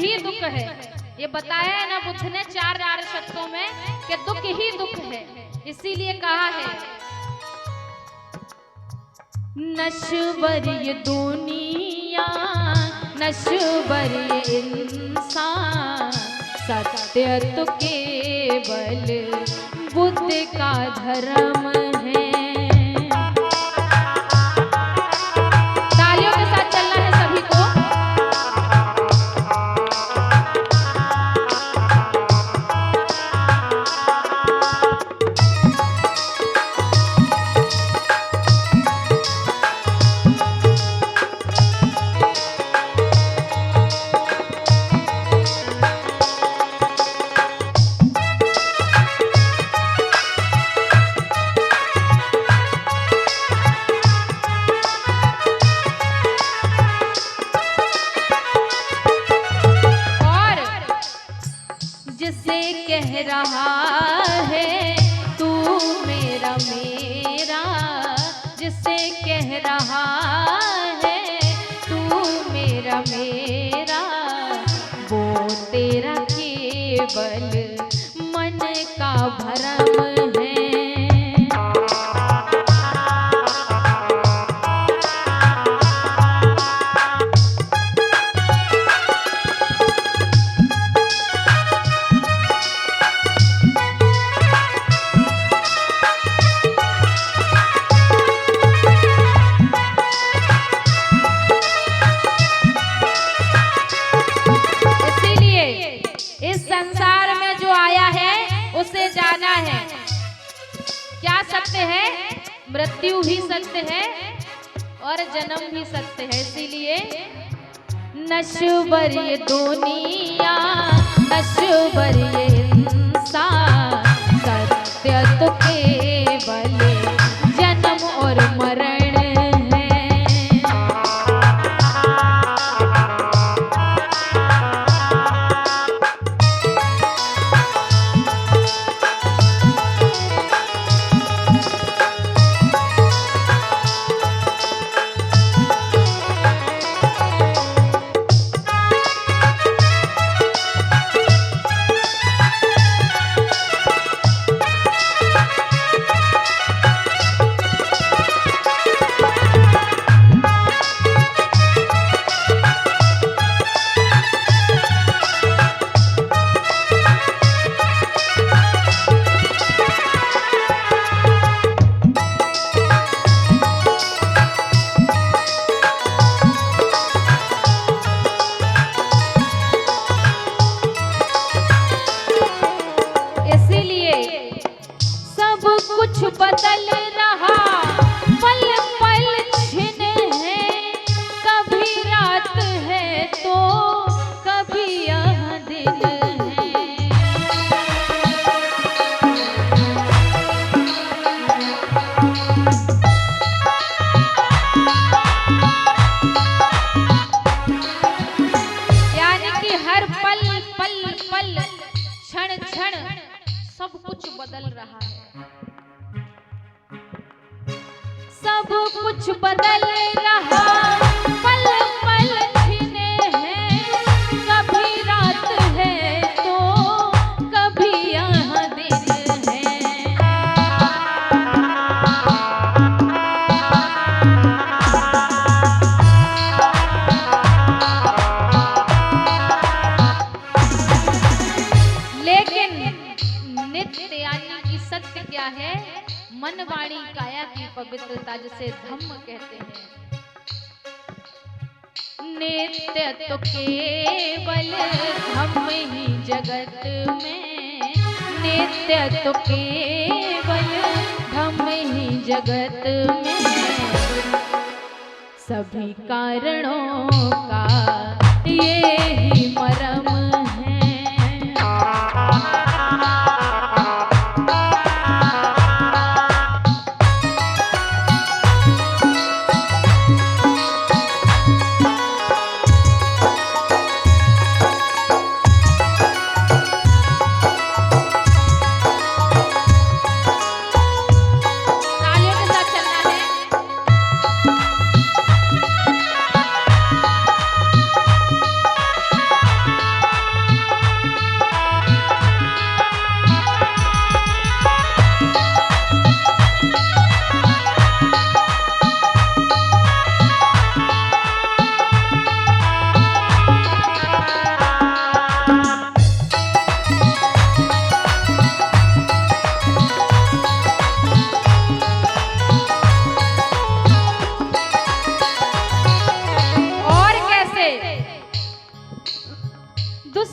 ही दुख है। ये बताया है ना बुद्ध ने चार शब्दों में कि दुख ही दुख है। इसीलिए कहा है नश्वर ये दुनिया नश्वर ये इंसान, सत्य तो केवल बुद्ध का धर्म है। तालियों के साथ चलना है सभी को। जिसे कह रहा है तू मेरा मेरा, जिसे कह रहा है तू मेरा मेरा, वो तेरा केवल मन का भ्रम है। संसार में जो आया है उसे जाना है। क्या सत्य है? मृत्यु भी सत्य है और जन्म भी सत्य है। इसीलिए नश्वर ये दुनिया नश्वर ये इंसान, सत्य तो केवल जन्म और मरण बदल रहा, पल पल छिन है, कभी रात है तो कभी यह दिन है। यानी कि हर पल पल पल क्षण क्षण सब कुछ बदल रहा है, सब कुछ बदल रहा, पल पल छिने हैं, कभी रात है तो कभी यहाँ दिन है। लेकिन नित्य यानी कि सत्य क्या है? मन वाणी काया की पवित्रता, जिसे धम्म कहते हैं। नित्य तो केवल धम्म ही जगत में, नित्य तो केवल धम्म ही जगत में, सभी कारणों का ये ही मर्म है।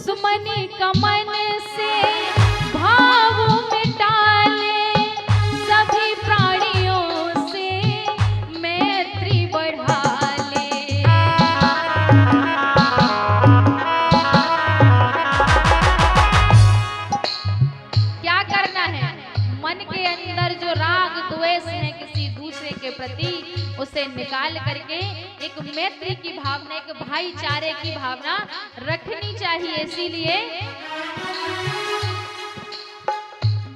दुश्मनी का मन से भाव मिटा ले, सभी प्राणियों से मैत्री बढ़ा ले। क्या करना है? मन के अंदर जो राग द्वेष है किसी दूसरे के प्रति, उसे निकाल करके एक मैत्री की भावना, एक भाईचारे की भावना रखनी चाहिए। इसीलिए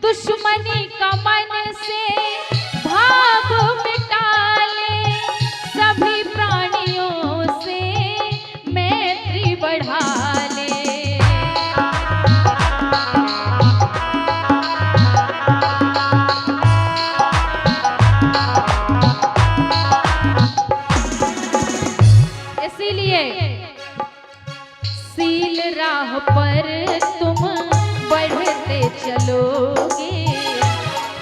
दुश्मनी का मन से भाव मिटा ले, सभी प्राणियों से मैत्री बढ़ा ले। सील राह पर तुम बढ़ते चलोगे।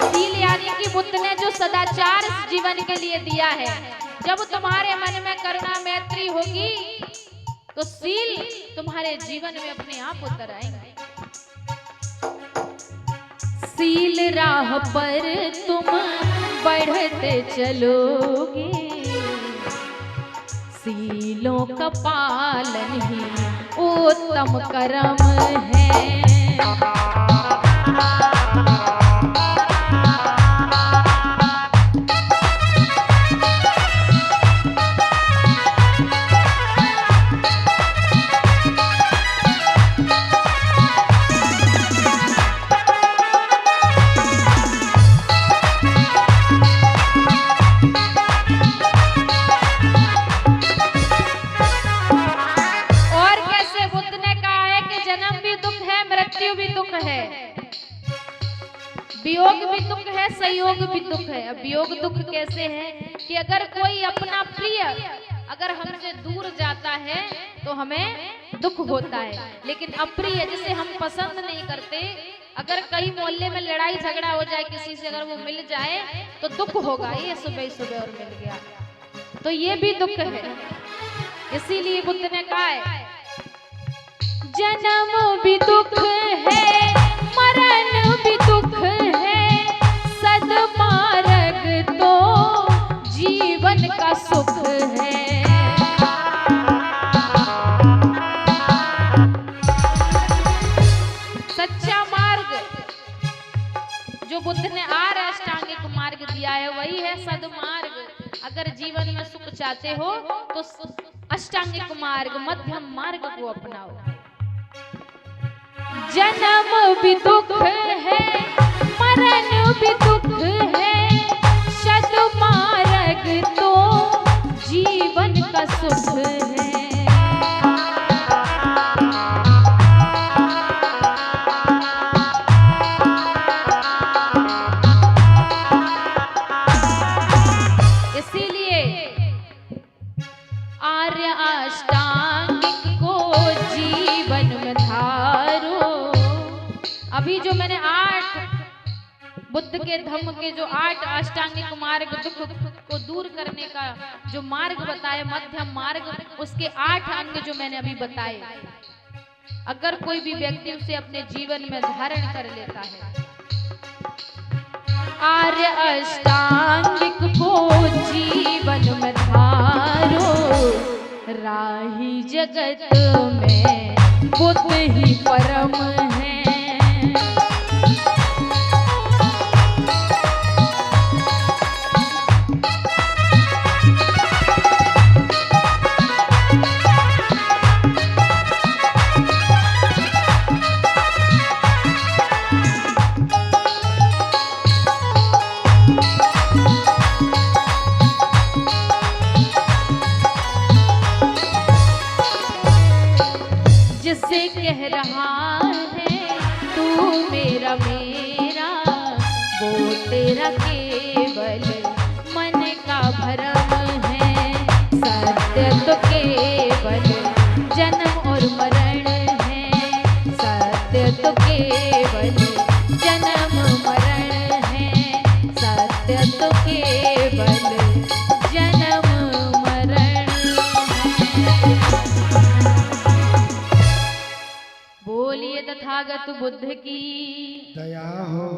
सील यानी कि बुद्ध ने जो सदाचार जीवन के लिए दिया है, जब तुम्हारे मन में करुणा मैत्री होगी तो सील तुम्हारे जीवन में अपने आप उतर आएंगे। सील राह पर तुम बढ़ते चलोगे, सीलों का पालन ही उत्तम कर्म है। वियोग भी दुख है, संयोग भी दुख है। अब वियोग दुख कैसे है कि अगर कोई अपना प्रिय अगर हमसे दूर जाता है तो हमें दुख होता है, लेकिन अप्रिय जिसे हम पसंद नहीं करते, अगर कई मोहल्ले में लड़ाई झगड़ा हो जाए किसी से, अगर वो मिल जाए तो दुख होगा। ये सुबह सुबह और मिल गया तो ये भी दुख है। इसीलिए बुद्ध ने कहा है जन्म भी दुख है, मरण भी दुख है, सद्मार्ग तो जीवन का सुख है। सच्चा मार्ग जो बुद्ध ने आर्य अष्टांगिक मार्ग दिया है वही है सद्मार्ग। अगर जीवन में सुख चाहते हो तो अष्टांगिक मार्ग, मध्यम मार्ग को अपनाओ। जन्म भी दुख है, मरण भी दुख है, सद्मार्ग तो जीवन का सुख है। इसीलिए आर्य अष्टांगिक को जीवन में धारो। अभी जो मैंने 8 बुद्ध के धम्म के जो 8 अष्टांगिक मार्ग, दुख को दूर करने का जो मार्ग बताया, मध्यम मार्ग, उसके 8 अंग जो मैंने अभी बताए, अगर कोई भी व्यक्ति उसे अपने जीवन में धारण कर लेता है, आर्य अष्टांगिक को जीवन में धारो, राही जगत में बुद्ध ही परम है। जिससे कह रहा है तू मेरा मेरा, वो तेरा केवल मन का भ्रम है। सत्य तो केवल जन्म और मरण है, सत्य तो केवल जन्म मरण है, सत्य तो केवल जन्म मरण है। तथागत बुद्ध की दया हो।